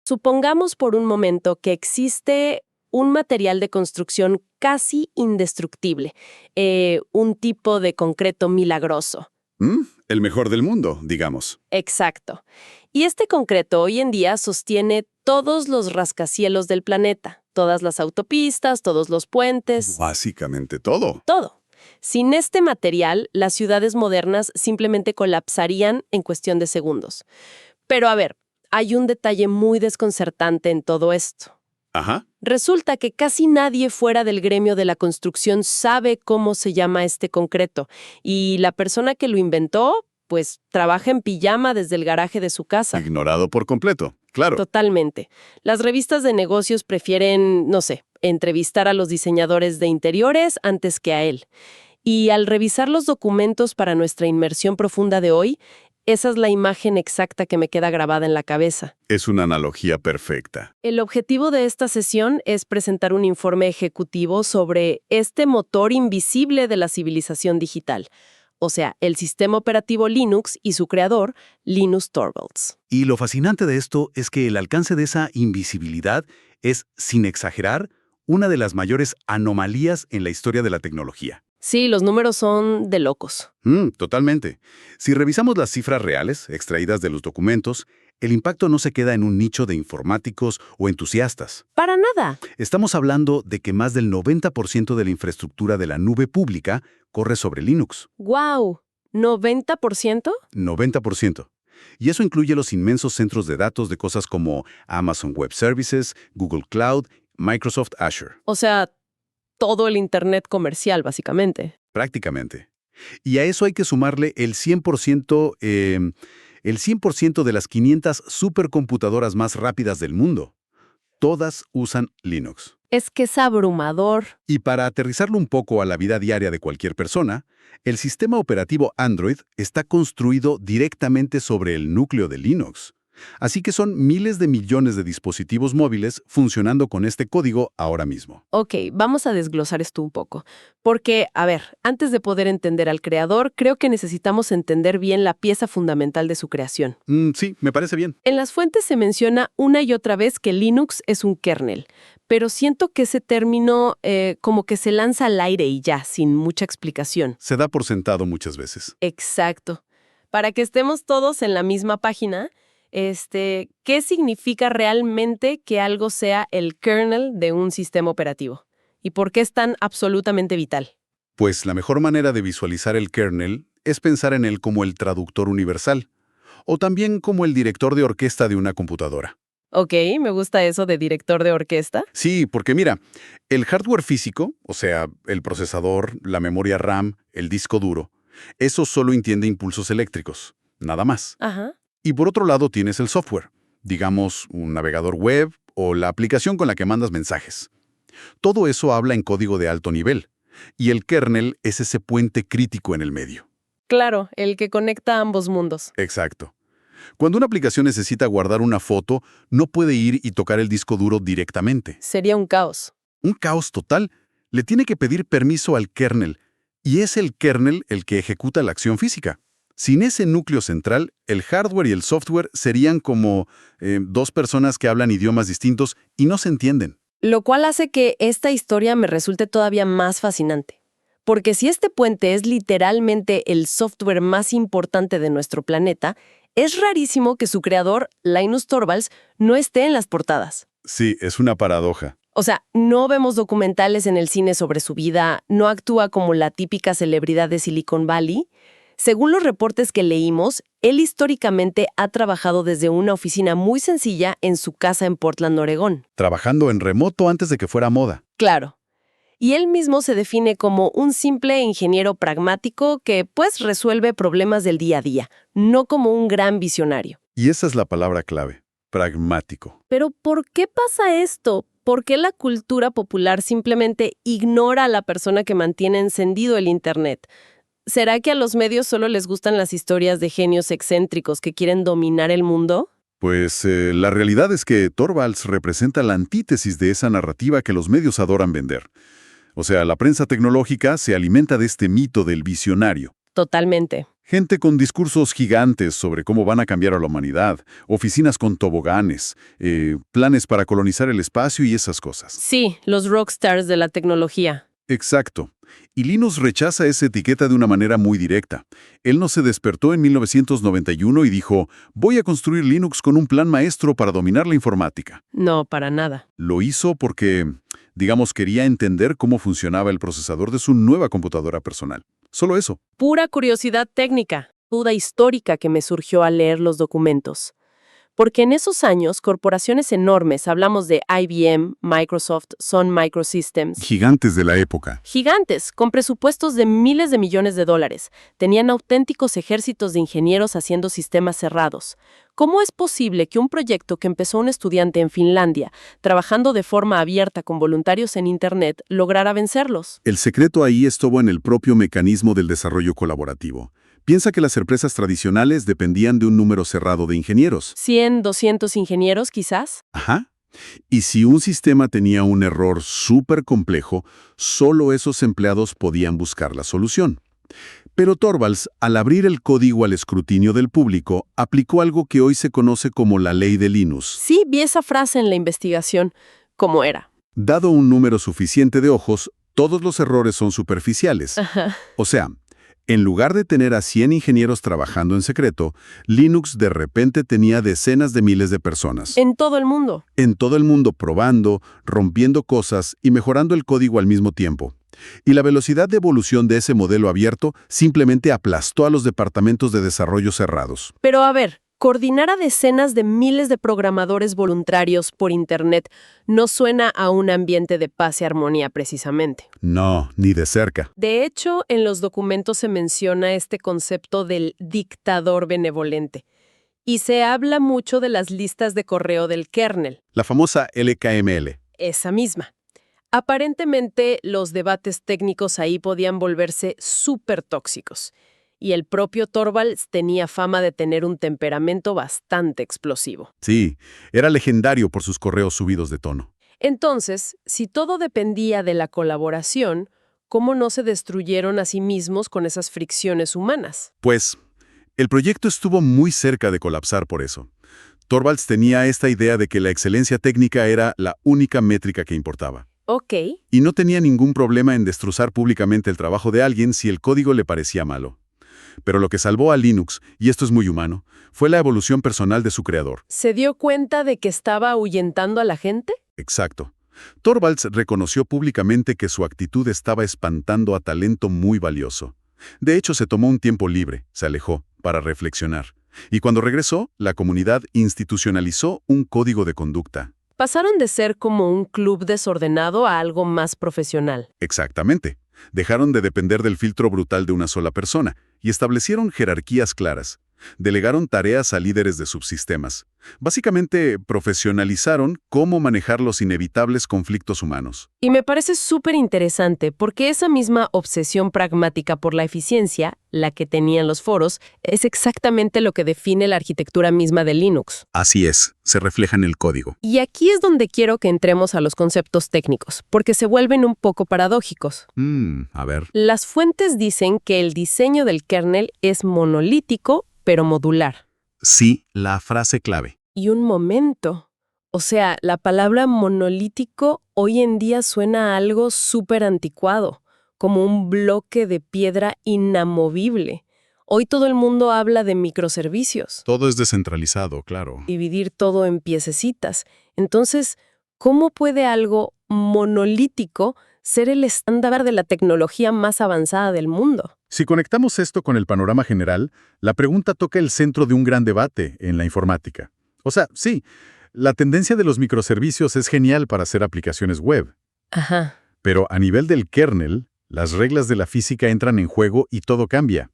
Supongamos por un momento que existe un material de construcción casi indestructible, un tipo de concreto milagroso. El mejor del mundo, digamos. Exacto. Y este concreto hoy en día sostiene todos los rascacielos del planeta, todas las autopistas, todos los puentes. Básicamente todo. Todo. Sin este material, las ciudades modernas simplemente colapsarían en cuestión de segundos. Pero a ver, hay un detalle muy desconcertante en todo esto. Ajá. Resulta que casi nadie fuera del gremio de la construcción sabe cómo se llama este concreto, y la persona que lo inventó, pues, trabaja en pijama desde el garaje de su casa. Ignorado por completo, claro. Totalmente. Las revistas de negocios prefieren, no sé, entrevistar a los diseñadores de interiores antes que a él. Y al revisar los documentos para nuestra inmersión profunda de hoy, esa es la imagen exacta que me queda grabada en la cabeza. Es una analogía perfecta. El objetivo de esta sesión es presentar un informe ejecutivo sobre este motor invisible de la civilización digital, o sea, el sistema operativo Linux y su creador, Linus Torvalds. Y lo fascinante de esto es que el alcance de esa invisibilidad es, sin exagerar, una de las mayores anomalías en la historia de la tecnología. Sí, los números son de locos. Totalmente. Si revisamos las cifras reales, extraídas de los documentos, el impacto no se queda en un nicho de informáticos o entusiastas. ¡Para nada! Estamos hablando de que más del 90% de la infraestructura de la nube pública corre sobre Linux. ¡Guau! ¿90%? 90%. Y eso incluye los inmensos centros de datos de cosas como Amazon Web Services, Google Cloud, Microsoft Azure. O sea, todo el Internet comercial, básicamente. Prácticamente. Y a eso hay que sumarle el 100%, el 100% de las 500 supercomputadoras más rápidas del mundo. Todas usan Linux. Es que es abrumador. Y para aterrizarlo un poco a la vida diaria de cualquier persona, el sistema operativo Android está construido directamente sobre el núcleo de Linux. Así que son miles de millones de dispositivos móviles funcionando con este código ahora mismo. Ok, vamos a desglosar esto un poco. Porque, a ver, antes de poder entender al creador, creo que necesitamos entender bien la pieza fundamental de su creación. Sí, me parece bien. En las fuentes se menciona una y otra vez que Linux es un kernel, pero siento que ese término como que se lanza al aire y ya, sin mucha explicación. Se da por sentado muchas veces. Exacto. Para que estemos todos en la misma página, ¿qué significa realmente que algo sea el kernel de un sistema operativo? ¿Y por qué es tan absolutamente vital? Pues la mejor manera de visualizar el kernel es pensar en él como el traductor universal, o también como el director de orquesta de una computadora. Ok, me gusta eso de director de orquesta. Sí, porque mira, el hardware físico, o sea, el procesador, la memoria RAM, el disco duro, eso solo entiende impulsos eléctricos, nada más. Ajá. Y por otro lado tienes el software, digamos un navegador web o la aplicación con la que mandas mensajes. Todo eso habla en código de alto nivel, y el kernel es ese puente crítico en el medio. Claro, el que conecta ambos mundos. Exacto. Cuando una aplicación necesita guardar una foto, no puede ir y tocar el disco duro directamente. Sería un caos. Un caos total. Le tiene que pedir permiso al kernel, y es el kernel el que ejecuta la acción física. Sin ese núcleo central, el hardware y el software serían como dos personas que hablan idiomas distintos y no se entienden. Lo cual hace que esta historia me resulte todavía más fascinante. Porque si este puente es literalmente el software más importante de nuestro planeta, es rarísimo que su creador, Linus Torvalds, no esté en las portadas. Sí, es una paradoja. O sea, no vemos documentales en el cine sobre su vida, no actúa como la típica celebridad de Silicon Valley. Según los reportes que leímos, él históricamente ha trabajado desde una oficina muy sencilla en su casa en Portland, Oregón. Trabajando en remoto antes de que fuera moda. Claro. Y él mismo se define como un simple ingeniero pragmático que, pues, resuelve problemas del día a día, no como un gran visionario. Y esa es la palabra clave, pragmático. Pero ¿por qué pasa esto? ¿Por qué la cultura popular simplemente ignora a la persona que mantiene encendido el Internet? ¿Será que a los medios solo les gustan las historias de genios excéntricos que quieren dominar el mundo? Pues la realidad es que Torvalds representa la antítesis de esa narrativa que los medios adoran vender. O sea, la prensa tecnológica se alimenta de este mito del visionario. Totalmente. Gente con discursos gigantes sobre cómo van a cambiar a la humanidad, oficinas con toboganes, planes para colonizar el espacio y esas cosas. Sí, los rockstars de la tecnología. Exacto. Y Linus rechaza esa etiqueta de una manera muy directa. Él no se despertó en 1991 y dijo, voy a construir Linux con un plan maestro para dominar la informática. No, para nada. Lo hizo porque, digamos, quería entender cómo funcionaba el procesador de su nueva computadora personal. Solo eso. Pura curiosidad técnica, duda histórica que me surgió al leer los documentos. Porque en esos años, corporaciones enormes, hablamos de IBM, Microsoft, Sun Microsystems, Gigantes de la época. gigantes, con presupuestos de miles de millones de dólares, tenían auténticos ejércitos de ingenieros haciendo sistemas cerrados. ¿Cómo es posible que un proyecto que empezó un estudiante en Finlandia, trabajando de forma abierta con voluntarios en Internet, lograra vencerlos? El secreto ahí estuvo en el propio mecanismo del desarrollo colaborativo. Piensa que las empresas tradicionales dependían de un número cerrado de ingenieros. 100, 200 ingenieros, quizás. Ajá. Y si un sistema tenía un error súper complejo, solo esos empleados podían buscar la solución. Pero Torvalds, al abrir el código al escrutinio del público, aplicó algo que hoy se conoce como la ley de Linus. Sí, vi esa frase en la investigación. ¿Cómo era? Dado un número suficiente de ojos, todos los errores son superficiales. Ajá. O sea, en lugar de tener a 100 ingenieros trabajando en secreto, Linux de repente tenía decenas de miles de personas. En todo el mundo. En todo el mundo probando, rompiendo cosas y mejorando el código al mismo tiempo. Y la velocidad de evolución de ese modelo abierto simplemente aplastó a los departamentos de desarrollo cerrados. Pero a ver, coordinar a decenas de miles de programadores voluntarios por Internet no suena a un ambiente de paz y armonía precisamente. No, ni de cerca. De hecho, en los documentos se menciona este concepto del dictador benevolente. Y se habla mucho de las listas de correo del kernel, La famosa LKML. esa misma. Aparentemente, los debates técnicos ahí podían volverse súper tóxicos. Y el propio Torvalds tenía fama de tener un temperamento bastante explosivo. Sí, era legendario por sus correos subidos de tono. Entonces, si todo dependía de la colaboración, ¿cómo no se destruyeron a sí mismos con esas fricciones humanas? Pues, el proyecto estuvo muy cerca de colapsar por eso. Torvalds tenía esta idea de que la excelencia técnica era la única métrica que importaba. Ok, Y no tenía ningún problema en destrozar públicamente el trabajo de alguien si el código le parecía malo. Pero lo que salvó a Linux, y esto es muy humano, fue la evolución personal de su creador. ¿se dio cuenta de que estaba ahuyentando a la gente? Exacto. Torvalds reconoció públicamente que su actitud estaba espantando a talento muy valioso. De hecho, se tomó un tiempo libre, se alejó, para reflexionar. Y cuando regresó, la comunidad institucionalizó un código de conducta. Pasaron de ser como un club desordenado a algo más profesional. Exactamente. Dejaron de depender del filtro brutal de una sola persona y establecieron jerarquías claras. Delegaron tareas a líderes de subsistemas. Básicamente, profesionalizaron cómo manejar los inevitables conflictos humanos. Y me parece súper interesante porque esa misma obsesión pragmática por la eficiencia, la que tenían los foros, es exactamente lo que define la arquitectura misma de Linux. Así es, se refleja en el código. Y aquí es donde quiero que entremos a los conceptos técnicos, porque se vuelven un poco paradójicos. A ver. Las fuentes dicen que el diseño del kernel es monolítico, pero modular. Sí, la frase clave. Y un momento. O sea, la palabra monolítico hoy en día suena a algo súper anticuado, como un bloque de piedra inamovible. Hoy todo el mundo habla de microservicios. Todo es descentralizado, claro. Dividir todo en piececitas. Entonces, ¿cómo puede algo monolítico ser el estándar de la tecnología más avanzada del mundo? Si conectamos esto con el panorama general, la pregunta toca el centro de un gran debate en la informática. O sea, sí, la tendencia de los microservicios es genial para hacer aplicaciones web. Ajá. Pero a nivel del kernel, las reglas de la física entran en juego y todo cambia.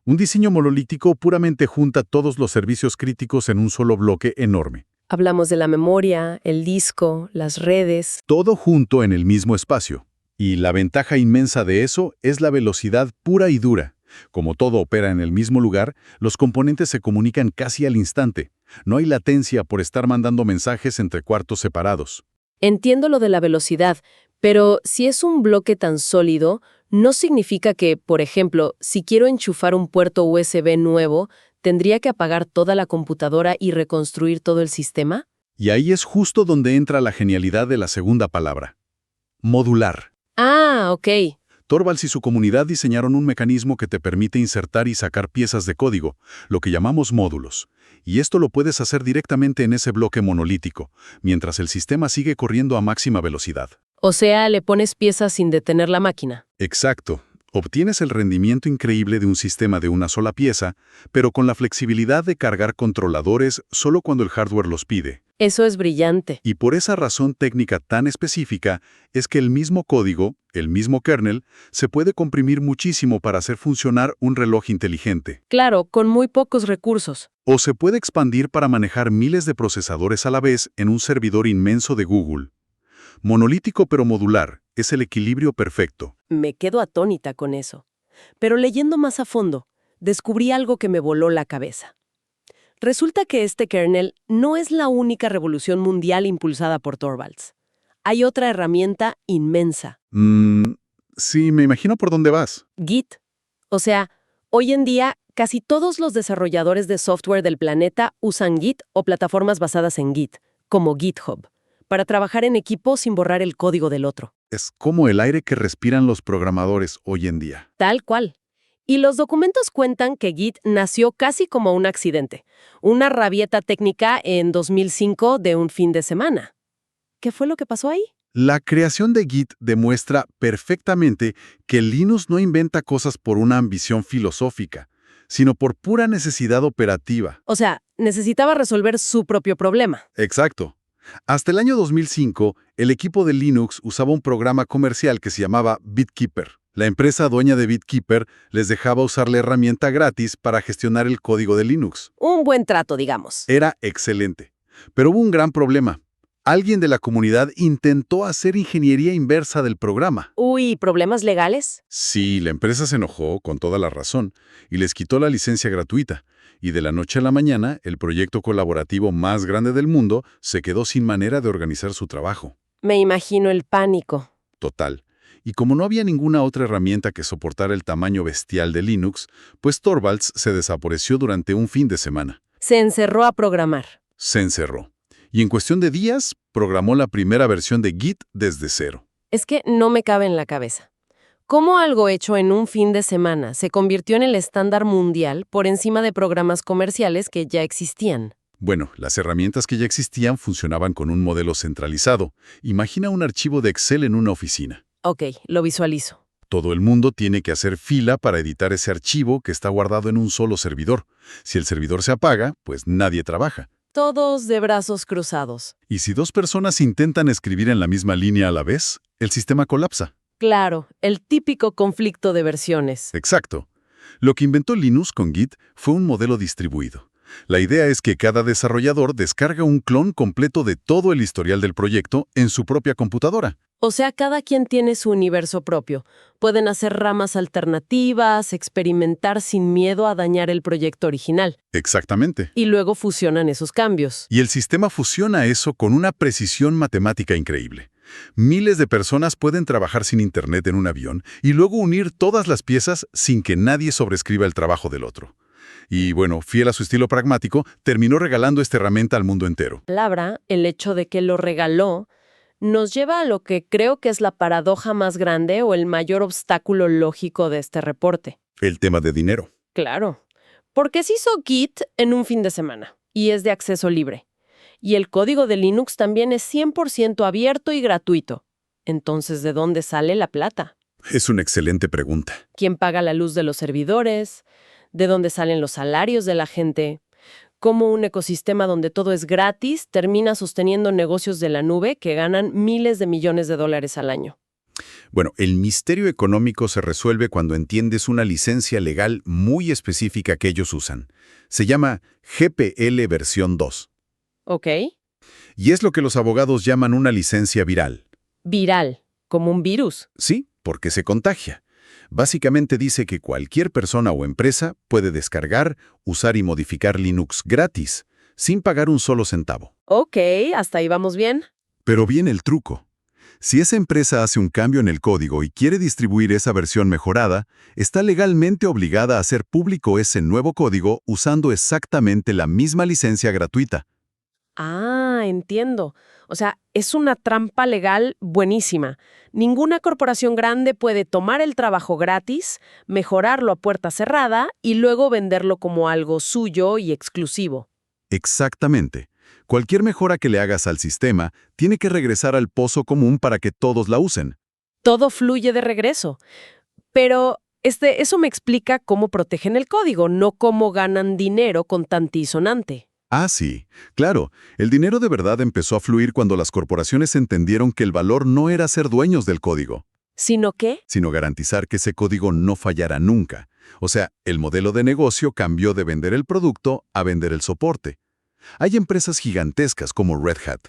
Un diseño monolítico puramente junta todos los servicios críticos en un solo bloque enorme. Hablamos de la memoria, el disco, las redes. Todo junto en el mismo espacio. Y la ventaja inmensa de eso es la velocidad pura y dura. Como todo opera en el mismo lugar, los componentes se comunican casi al instante. No hay latencia por estar mandando mensajes entre cuartos separados. Entiendo lo de la velocidad, pero si es un bloque tan sólido, ¿No significa que, por ejemplo, si quiero enchufar un puerto USB nuevo, tendría que apagar toda la computadora y reconstruir todo el sistema? Y ahí es justo donde entra la genialidad de la segunda palabra. Modular. Ah, ok. Torvalds y su comunidad diseñaron un mecanismo que te permite insertar y sacar piezas de código, lo que llamamos módulos. Y esto lo puedes hacer directamente en ese bloque monolítico, mientras el sistema sigue corriendo a máxima velocidad. O sea, le pones piezas sin detener la máquina. Exacto. Obtienes el rendimiento increíble de un sistema de una sola pieza, pero con la flexibilidad de cargar controladores solo cuando el hardware los pide. Eso es brillante. Y por esa razón técnica tan específica es que el mismo código, el mismo kernel, se puede comprimir muchísimo para hacer funcionar un reloj inteligente. Claro, con muy pocos recursos. O se puede expandir para manejar miles de procesadores a la vez en un servidor inmenso de Google. Monolítico pero modular, es el equilibrio perfecto. Me quedo atónita con eso. Pero leyendo más a fondo, descubrí algo que me voló la cabeza. Resulta que este kernel no es la única revolución mundial impulsada por Torvalds. Hay otra herramienta inmensa. Sí, me imagino por dónde vas. Git. O sea, hoy en día casi todos los desarrolladores de software del planeta usan Git o plataformas basadas en Git, como GitHub, para trabajar en equipo sin borrar el código del otro. Es como el aire que respiran los programadores hoy en día. Tal cual. Y los documentos cuentan que Git nació casi como un accidente, una rabieta técnica en 2005 de un fin de semana. ¿Qué fue lo que pasó ahí? La creación de Git demuestra perfectamente que Linux no inventa cosas por una ambición filosófica, sino por pura necesidad operativa. O sea, necesitaba resolver su propio problema. Exacto. Hasta el año 2005, el equipo de Linux usaba un programa comercial que se llamaba BitKeeper. La empresa dueña de BitKeeper les dejaba usar la herramienta gratis para gestionar el código de Linux. Un buen trato, digamos. Era excelente. Pero hubo un gran problema. Alguien de la comunidad intentó hacer ingeniería inversa del programa. Uy, ¿problemas legales? Sí, la empresa se enojó, con toda la razón, y les quitó la licencia gratuita. Y de la noche a la mañana, el proyecto colaborativo más grande del mundo se quedó sin manera de organizar su trabajo. Me imagino el pánico. Total. Y como no había ninguna otra herramienta que soportara el tamaño bestial de Linux, pues Torvalds se desapareció durante un fin de semana. Se encerró a programar. Se encerró. Y en cuestión de días, programó la primera versión de Git desde cero. Es que no me cabe en la cabeza. ¿Cómo algo hecho en un fin de semana se convirtió en el estándar mundial por encima de programas comerciales que ya existían? Bueno, las herramientas que ya existían funcionaban con un modelo centralizado. Imagina un archivo de Excel en una oficina. Ok, lo visualizo. Todo el mundo tiene que hacer fila para editar ese archivo que está guardado en un solo servidor. Si el servidor se apaga, pues nadie trabaja. Todos de brazos cruzados. Y si dos personas intentan escribir en la misma línea a la vez, el sistema colapsa. Claro, el típico conflicto de versiones. Exacto. Lo que inventó Linux con Git fue un modelo distribuido. La idea es que cada desarrollador descarga un clon completo de todo el historial del proyecto en su propia computadora. O sea, cada quien tiene su universo propio. Pueden hacer ramas alternativas, experimentar sin miedo a dañar el proyecto original. Exactamente. Y luego fusionan esos cambios. Y el sistema fusiona eso con una precisión matemática increíble. Miles de personas pueden trabajar sin internet en un avión y luego unir todas las piezas sin que nadie sobrescriba el trabajo del otro. Y bueno, fiel a su estilo pragmático, terminó regalando esta herramienta al mundo entero. Palabra, el hecho de que lo regaló, nos lleva a lo que creo que es la paradoja más grande o el mayor obstáculo lógico de este reporte. El tema de dinero. Claro, porque se hizo Git en un fin de semana y es de acceso libre. Y el código de Linux también es 100% abierto y gratuito. Entonces, ¿de dónde sale la plata? Es una excelente pregunta. ¿Quién paga la luz de los servidores? ¿De dónde salen los salarios de la gente? ¿Cómo un ecosistema donde todo es gratis termina sosteniendo negocios de la nube que ganan miles de millones de dólares al año? Bueno, el misterio económico se resuelve cuando entiendes una licencia legal muy específica que ellos usan. Se llama GPL versión 2. Ok. Y es lo que los abogados llaman una licencia viral. Viral, como un virus. Sí, porque se contagia. Básicamente dice que cualquier persona o empresa puede descargar, usar y modificar Linux gratis, sin pagar un solo centavo. Ok, hasta ahí vamos bien. Pero viene el truco. Si esa empresa hace un cambio en el código y quiere distribuir esa versión mejorada, está legalmente obligada a hacer público ese nuevo código usando exactamente la misma licencia gratuita. Ah, entiendo. O sea, es una trampa legal buenísima. Ninguna corporación grande puede tomar el trabajo gratis, mejorarlo a puerta cerrada y luego venderlo como algo suyo y exclusivo. Exactamente. Cualquier mejora que le hagas al sistema tiene que regresar al pozo común para que todos la usen. Todo fluye de regreso. Pero eso me explica cómo protegen el código, no cómo ganan dinero con tantisonante. Ah, sí. Claro, el dinero de verdad empezó a fluir cuando las corporaciones entendieron que el valor no era ser dueños del código, ¿Sino qué? sino garantizar que ese código no fallara nunca. O sea, el modelo de negocio cambió de vender el producto a vender el soporte. Hay empresas gigantescas como Red Hat.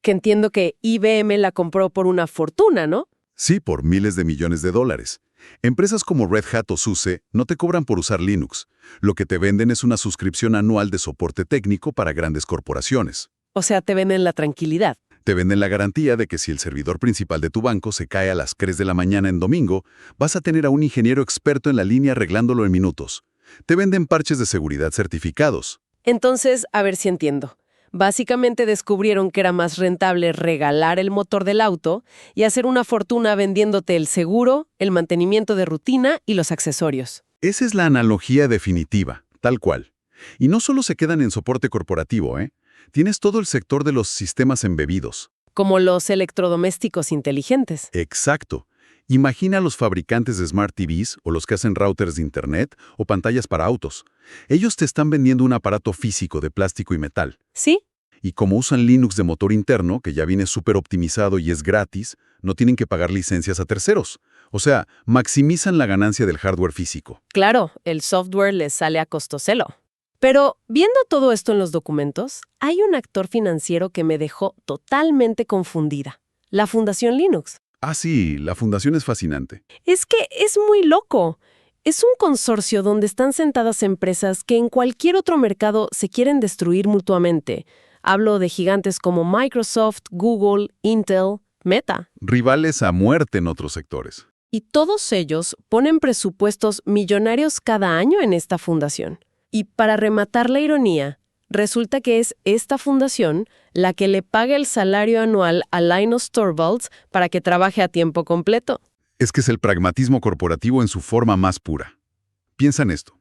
Que entiendo que IBM la compró por una fortuna, ¿no? Sí, por miles de millones de dólares. Empresas como Red Hat o SUSE no te cobran por usar Linux. Lo que te venden es una suscripción anual de soporte técnico para grandes corporaciones. O sea, te venden la tranquilidad. Te venden la garantía de que si el servidor principal de tu banco se cae a las 3 de la mañana en domingo, vas a tener a un ingeniero experto en la línea arreglándolo en minutos. Te venden parches de seguridad certificados. Entonces, a ver si entiendo. Básicamente descubrieron que era más rentable regalar el motor del auto y hacer una fortuna vendiéndote el seguro, el mantenimiento de rutina y los accesorios. Esa es la analogía definitiva, tal cual. Y no solo se quedan en soporte corporativo, ¿eh? Tienes todo el sector de los sistemas embebidos. Como los electrodomésticos inteligentes. Exacto. Imagina a los fabricantes de Smart TVs o los que hacen routers de Internet o pantallas para autos. Ellos te están vendiendo un aparato físico de plástico y metal. ¿Sí? Y como usan Linux de motor interno, que ya viene súper optimizado y es gratis, no tienen que pagar licencias a terceros. O sea, maximizan la ganancia del hardware físico. Claro, el software les sale a costoselo. Pero, viendo todo esto en los documentos, hay un actor financiero que me dejó totalmente confundida. La Fundación Linux. Ah, sí, la fundación es fascinante. Es que es muy loco. Es un consorcio donde están sentadas empresas que en cualquier otro mercado se quieren destruir mutuamente. Hablo de gigantes como Microsoft, Google, Intel, Meta. Rivales a muerte en otros sectores. Y todos ellos ponen presupuestos millonarios cada año en esta fundación. Y para rematar la ironía, resulta que es esta fundación la que le paga el salario anual a Linus Torvalds para que trabaje a tiempo completo. Es que es el pragmatismo corporativo en su forma más pura. Piensa en esto.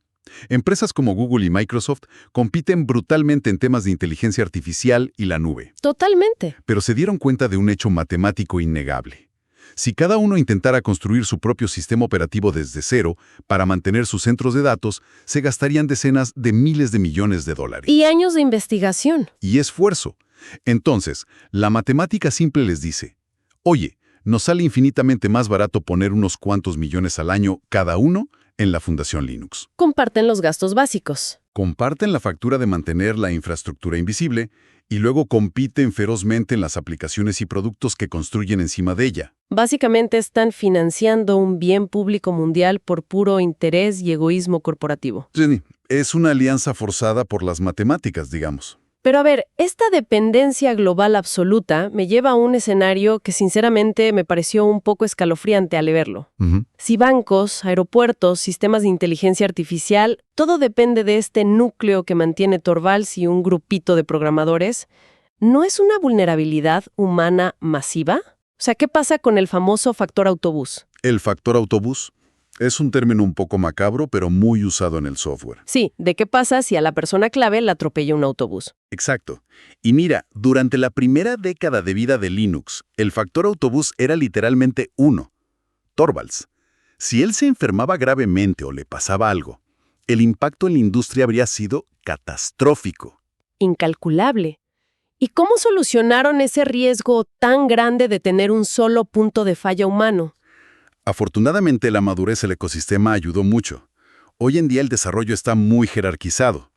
Empresas como Google y Microsoft compiten brutalmente en temas de inteligencia artificial y la nube. Totalmente. Pero se dieron cuenta de un hecho matemático innegable. Si cada uno intentara construir su propio sistema operativo desde cero para mantener sus centros de datos, se gastarían decenas de miles de millones de dólares. Y años de investigación. Y esfuerzo. Entonces, la matemática simple les dice, oye, nos sale infinitamente más barato poner unos cuantos millones al año cada uno en la Fundación Linux. Comparten los gastos básicos. Comparten la factura de mantener la infraestructura invisible y luego compiten ferozmente en las aplicaciones y productos que construyen encima de ella. Básicamente están financiando un bien público mundial por puro interés y egoísmo corporativo. Jenny, es una alianza forzada por las matemáticas, digamos. Pero a ver, esta dependencia global absoluta me lleva a un escenario que sinceramente me pareció un poco escalofriante al verlo. Si bancos, aeropuertos, sistemas de inteligencia artificial, todo depende de este núcleo que mantiene Torvalds y un grupito de programadores, ¿no es una vulnerabilidad humana masiva? O sea, ¿qué pasa con el famoso factor autobús? El factor autobús es un término un poco macabro, pero muy usado en el software. Sí, ¿de qué pasa si a la persona clave la atropella un autobús? Exacto. Y mira, durante la primera década de vida de Linux, el factor autobús era literalmente 1. Torvalds. Si él se enfermaba gravemente o le pasaba algo, el impacto en la industria habría sido catastrófico. Incalculable. ¿Y cómo solucionaron ese riesgo tan grande de tener un solo punto de falla humano? Afortunadamente, la madurez del ecosistema ayudó mucho. Hoy en día el desarrollo está muy jerarquizado.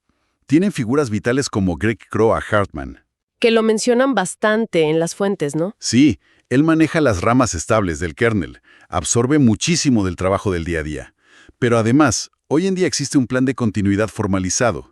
Tienen figuras vitales como Greg Crow a Hartman. Que lo mencionan bastante en las fuentes, ¿no? Sí, él maneja las ramas estables del kernel, absorbe muchísimo del trabajo del día a día. Pero además, hoy en día existe un plan de continuidad formalizado.